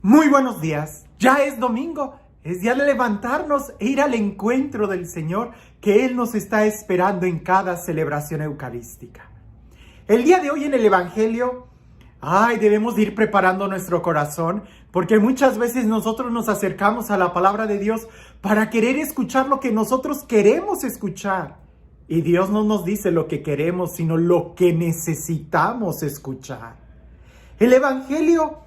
Muy buenos días, ya es domingo, es día de levantarnos e ir al encuentro del Señor que Él nos está esperando en cada celebración eucarística. El día de hoy en el Evangelio, debemos de ir preparando nuestro corazón porque muchas veces nosotros nos acercamos a la palabra de Dios para querer escuchar lo que nosotros queremos escuchar. Y Dios no nos dice lo que queremos, sino lo que necesitamos escuchar. El Evangelio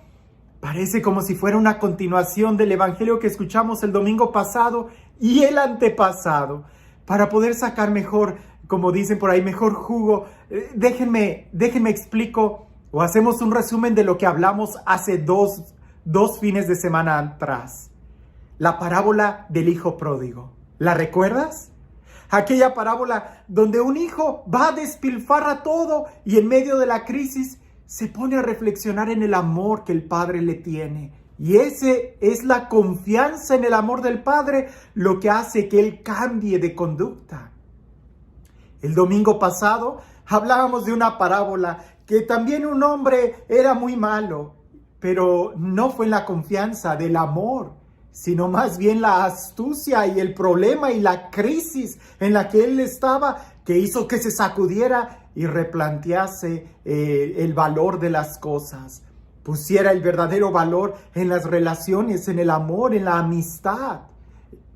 parece como si fuera una continuación del Evangelio que escuchamos el domingo pasado y el antepasado, para poder sacar mejor, como dicen por ahí, mejor jugo. Déjenme explico o hacemos un resumen de lo que hablamos hace dos fines de semana atrás. La parábola del hijo pródigo. ¿La recuerdas? Aquella parábola donde un hijo va a despilfarra todo y en medio de la crisis se pone a reflexionar en el amor que el Padre le tiene. Y ese es la confianza en el amor del Padre lo que hace que él cambie de conducta. El domingo pasado hablábamos de una parábola que también un hombre era muy malo, pero no fue en la confianza del amor, sino más bien la astucia y el problema y la crisis en la que él estaba, que hizo que se sacudiera y replantease el valor de las cosas, pusiera el verdadero valor en las relaciones, en el amor, en la amistad,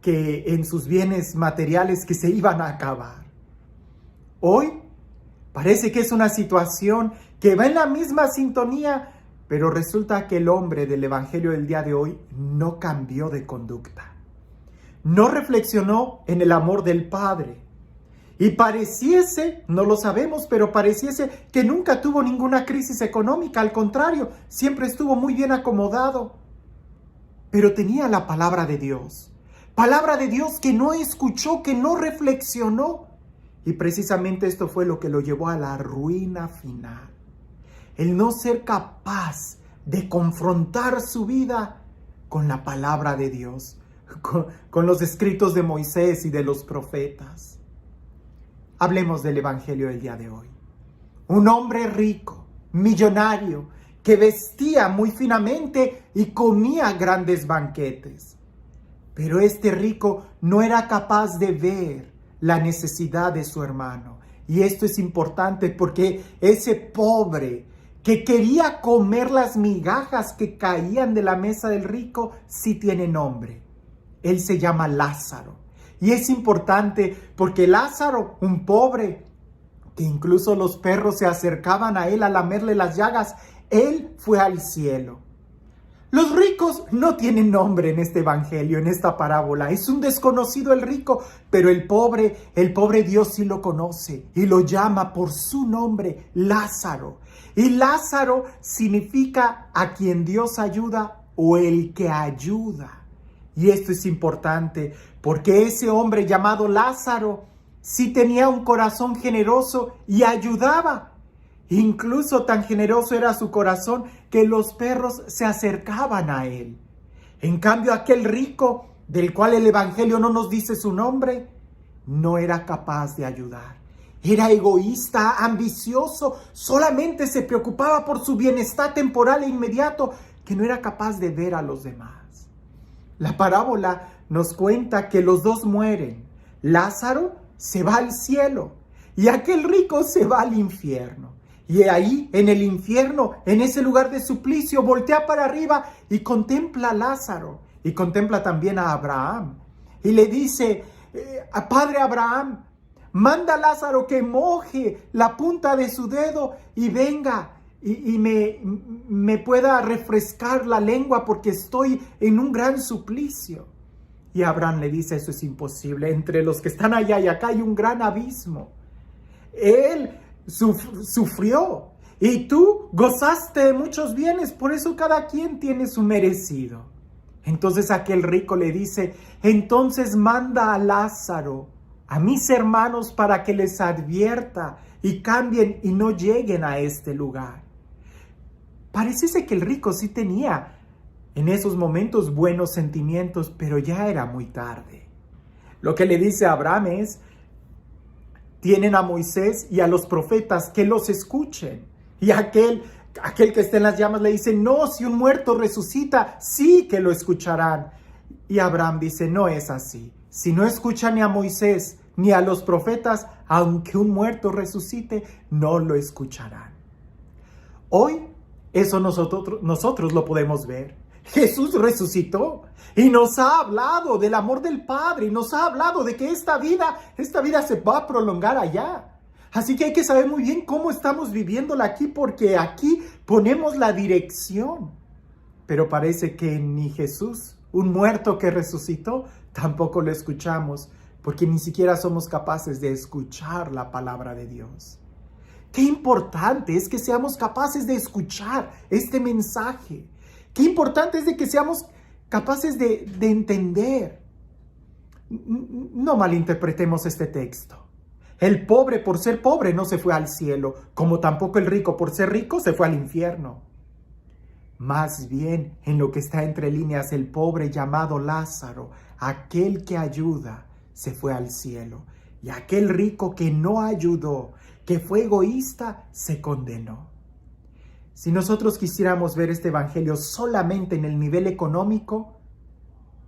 que en sus bienes materiales que se iban a acabar. Hoy parece que es una situación que va en la misma sintonía, pero resulta que el hombre del Evangelio del día de hoy no cambió de conducta. No reflexionó en el amor del Padre. Y pareciese, no lo sabemos, pero pareciese que nunca tuvo ninguna crisis económica. Al contrario, siempre estuvo muy bien acomodado. Pero tenía la palabra de Dios. Palabra de Dios que no escuchó, que no reflexionó. Y precisamente esto fue lo que lo llevó a la ruina final. El no ser capaz de confrontar su vida con la palabra de Dios, con los escritos de Moisés y de los profetas. Hablemos del Evangelio del día de hoy. Un hombre rico, millonario, que vestía muy finamente y comía grandes banquetes. Pero este rico no era capaz de ver la necesidad de su hermano. Y esto es importante porque ese pobre que quería comer las migajas que caían de la mesa del rico, sí tiene nombre. Él se llama Lázaro. Y es importante porque Lázaro, un pobre, que incluso los perros se acercaban a él a lamerle las llagas, él fue al cielo. Los ricos no tienen nombre en este evangelio, en esta parábola. Es un desconocido el rico, pero el pobre Dios sí lo conoce y lo llama por su nombre, Lázaro. Y Lázaro significa a quien Dios ayuda o el que ayuda. Y esto es importante porque ese hombre llamado Lázaro sí tenía un corazón generoso y ayudaba. Incluso tan generoso era su corazón que los perros se acercaban a él. En cambio, aquel rico, del cual el Evangelio no nos dice su nombre, no era capaz de ayudar. Era egoísta, ambicioso, solamente se preocupaba por su bienestar temporal e inmediato, que no era capaz de ver a los demás. La parábola nos cuenta que los dos mueren. Lázaro se va al cielo y aquel rico se va al infierno. Y ahí, en el infierno, en ese lugar de suplicio, voltea para arriba y contempla a Lázaro. Y contempla también a Abraham. Y le dice, Padre Abraham, manda a Lázaro que moje la punta de su dedo y venga y me pueda refrescar la lengua porque estoy en un gran suplicio. Y Abraham le dice, eso es imposible. Entre los que están allá y acá hay un gran abismo. Él sufrió y tú gozaste de muchos bienes, por eso cada quien tiene su merecido. Entonces aquel rico le dice, entonces manda a Lázaro, a mis hermanos, para que les advierta y cambien y no lleguen a este lugar. Pareciese que el rico sí tenía en esos momentos buenos sentimientos, pero ya era muy tarde. Lo que le dice a Abraham es, tienen a Moisés y a los profetas, que los escuchen. Y aquel Aquel que está en las llamas le dice, no, si un muerto resucita, sí que lo escucharán. Y Abraham dice, no es así. Si no escuchan ni a Moisés ni a los profetas, aunque un muerto resucite, no lo escucharán. Hoy eso nosotros lo podemos ver. Jesús resucitó y nos ha hablado del amor del Padre y nos ha hablado de que esta vida se va a prolongar allá. Así que hay que saber muy bien cómo estamos viviéndola aquí, porque aquí ponemos la dirección. Pero parece que ni Jesús, un muerto que resucitó, tampoco lo escuchamos, porque ni siquiera somos capaces de escuchar la palabra de Dios. Qué importante es que seamos capaces de escuchar este mensaje. Qué importante es de que seamos capaces de entender. No malinterpretemos este texto. El pobre por ser pobre no se fue al cielo, como tampoco el rico por ser rico se fue al infierno. Más bien, en lo que está entre líneas, el pobre llamado Lázaro, aquel que ayuda, se fue al cielo. Y aquel rico que no ayudó, que fue egoísta, se condenó. Si nosotros quisiéramos ver este evangelio solamente en el nivel económico,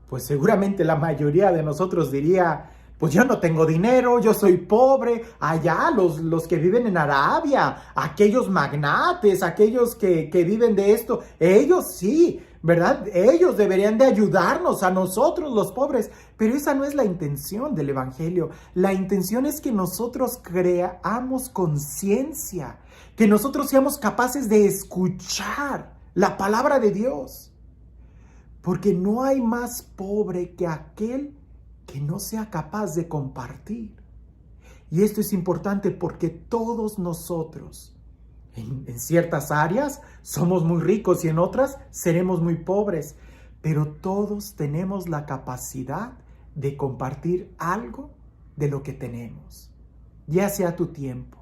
pues seguramente la mayoría de nosotros diría, pues yo no tengo dinero, yo soy pobre. Allá los que viven en Arabia, aquellos magnates, aquellos que viven de esto, ellos sí, ¿verdad? Ellos deberían de ayudarnos a nosotros los pobres. Pero esa no es la intención del evangelio. La intención es que nosotros creamos conciencia, que nosotros seamos capaces de escuchar la palabra de Dios. Porque no hay más pobre que aquel que no sea capaz de compartir. Y esto es importante porque todos nosotros, en ciertas áreas, somos muy ricos y en otras seremos muy pobres. Pero todos tenemos la capacidad de compartir algo de lo que tenemos. Ya sea tu tiempo,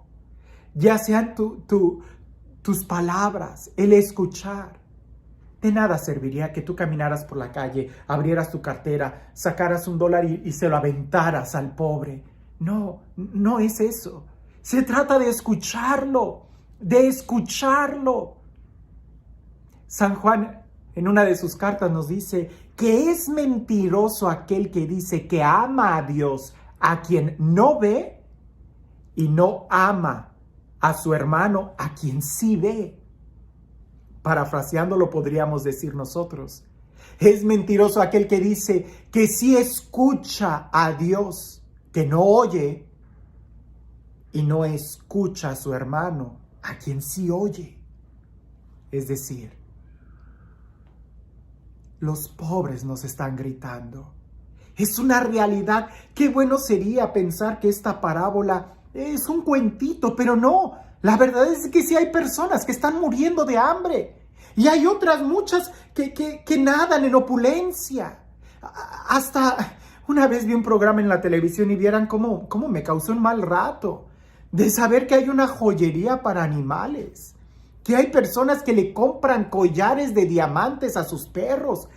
ya sean tus palabras, el escuchar. De nada serviría que tú caminaras por la calle, abrieras tu cartera, sacaras $1 y se lo aventaras al pobre. No, no es eso. Se trata de escucharlo, de escucharlo. San Juan en una de sus cartas nos dice que es mentiroso aquel que dice que ama a Dios, a quien no ve, y no ama a su hermano, a quien sí ve. Parafraseándolo podríamos decir nosotros, es mentiroso aquel que dice que sí escucha a Dios, que no oye, y no escucha a su hermano, a quien sí oye. Es decir, los pobres nos están gritando. Es una realidad. Qué bueno sería pensar que esta parábola es un cuentito, pero no. La verdad es que sí hay personas que están muriendo de hambre. Y hay otras muchas que nadan en opulencia. Hasta una vez vi un programa en la televisión y vieran cómo me causó un mal rato de saber que hay una joyería para animales, que hay personas que le compran collares de diamantes a sus perros,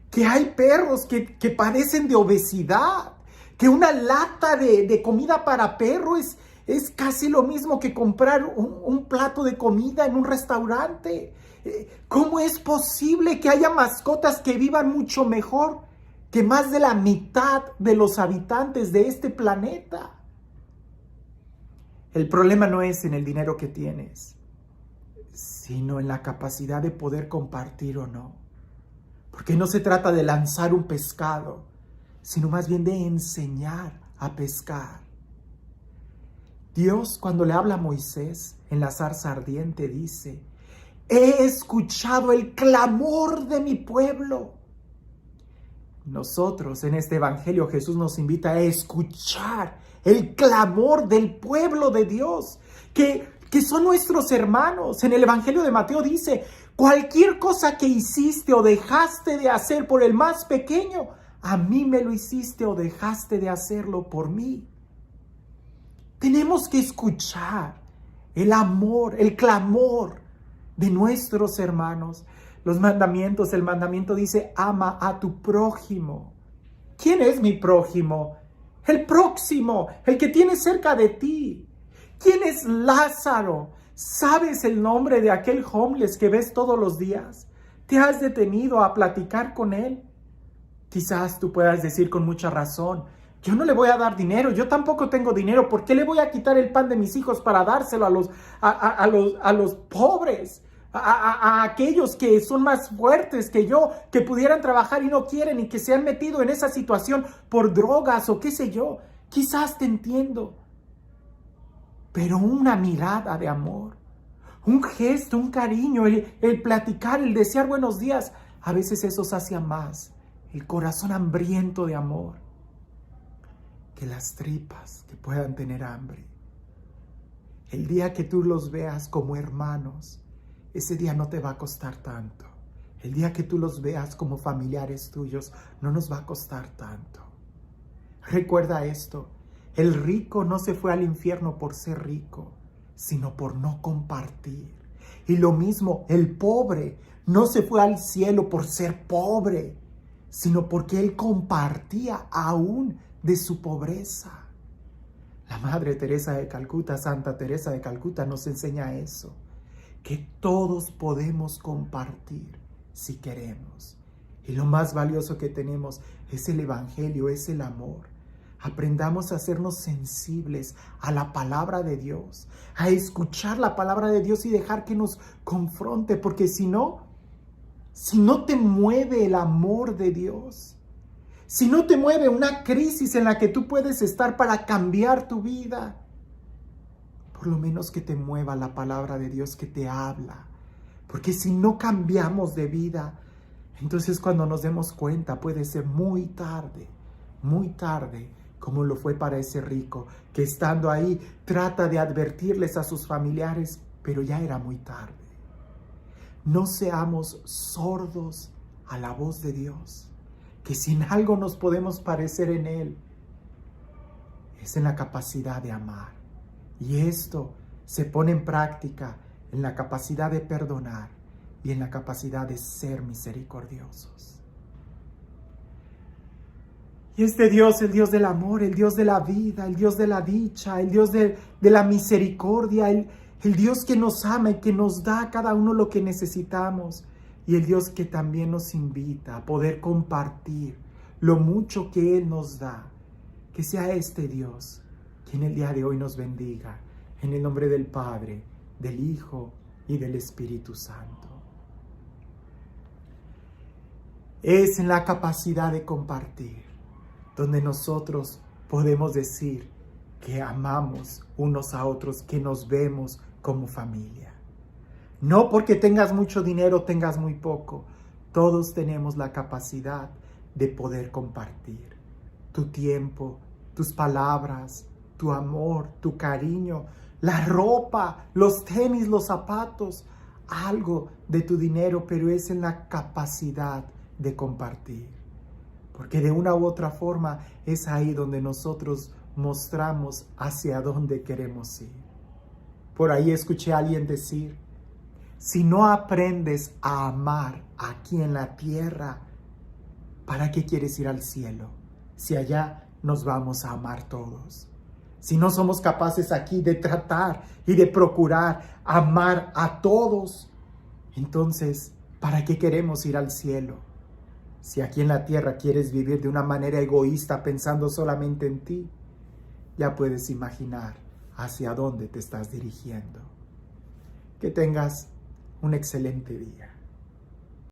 que hay perros que padecen de obesidad, que una lata de comida para perro es casi lo mismo que comprar un plato de comida en un restaurante. ¿Cómo es posible que haya mascotas que vivan mucho mejor que más de la mitad de los habitantes de este planeta? El problema no es en el dinero que tienes, sino en la capacidad de poder compartir o no. Porque no se trata de lanzar un pescado, sino más bien de enseñar a pescar. Dios, cuando le habla a Moisés en la zarza ardiente, dice: he escuchado el clamor de mi pueblo. Nosotros en este evangelio Jesús nos invita a escuchar el clamor del pueblo de Dios, que son nuestros hermanos. En el evangelio de Mateo dice: cualquier cosa que hiciste o dejaste de hacer por el más pequeño, a mí me lo hiciste o dejaste de hacerlo por mí. Tenemos que escuchar el amor, el clamor de nuestros hermanos. Los mandamientos, el mandamiento dice: ama a tu prójimo. ¿Quién es mi prójimo? El próximo, el que tienes cerca de ti. ¿Quién es Lázaro? ¿Sabes el nombre de aquel homeless que ves todos los días? ¿Te has detenido a platicar con él? Quizás tú puedas decir con mucha razón, yo no le voy a dar dinero, yo tampoco tengo dinero, ¿por qué le voy a quitar el pan de mis hijos para dárselo a los pobres? A aquellos que son más fuertes que yo, que pudieran trabajar y no quieren y que se han metido en esa situación por drogas o qué sé yo. Quizás te entiendo, pero una mirada de amor, un gesto, un cariño, el platicar, el desear buenos días, a veces eso sacia más el corazón hambriento de amor que las tripas que puedan tener hambre. El día que tú los veas como hermanos, ese día no te va a costar tanto. El día que tú los veas como familiares tuyos, no nos va a costar tanto. Recuerda esto, el rico no se fue al infierno por ser rico, sino por no compartir. Y lo mismo, el pobre no se fue al cielo por ser pobre, sino porque él compartía aún de su pobreza. La Madre Teresa de Calcuta, Santa Teresa de Calcuta, nos enseña eso, que todos podemos compartir si queremos. Y lo más valioso que tenemos es el Evangelio, es el amor. Aprendamos a hacernos sensibles a la palabra de Dios, a escuchar la palabra de Dios y dejar que nos confronte, porque si no te mueve el amor de Dios, si no te mueve una crisis en la que tú puedes estar para cambiar tu vida, por lo menos que te mueva la palabra de Dios que te habla. Porque si no cambiamos de vida, entonces cuando nos demos cuenta puede ser muy tarde, como lo fue para ese rico, que estando ahí trata de advertirles a sus familiares, pero ya era muy tarde. No seamos sordos a la voz de Dios, que si en algo nos podemos parecer en Él, es en la capacidad de amar. Y esto se pone en práctica en la capacidad de perdonar y en la capacidad de ser misericordiosos. Y este Dios, el Dios del amor, el Dios de la vida, el Dios de la dicha, el Dios de la misericordia, el Dios que nos ama y que nos da a cada uno lo que necesitamos, y el Dios que también nos invita a poder compartir lo mucho que Él nos da. Que sea este Dios quien el día de hoy nos bendiga, en el nombre del Padre, del Hijo y del Espíritu Santo. Es en la capacidad de compartir donde nosotros podemos decir que amamos unos a otros, que nos vemos como familia. No porque tengas mucho dinero, tengas muy poco. Todos tenemos la capacidad de poder compartir tu tiempo, tus palabras, tu amor, tu cariño, la ropa, los tenis, los zapatos, algo de tu dinero, pero es en la capacidad de compartir. Porque de una u otra forma es ahí donde nosotros mostramos hacia dónde queremos ir. Por ahí escuché a alguien decir, si no aprendes a amar aquí en la tierra, ¿para qué quieres ir al cielo? Si allá nos vamos a amar todos. Si no somos capaces aquí de tratar y de procurar amar a todos, entonces, ¿para qué queremos ir al cielo? Si aquí en la tierra quieres vivir de una manera egoísta pensando solamente en ti, ya puedes imaginar hacia dónde te estás dirigiendo. Que tengas un excelente día.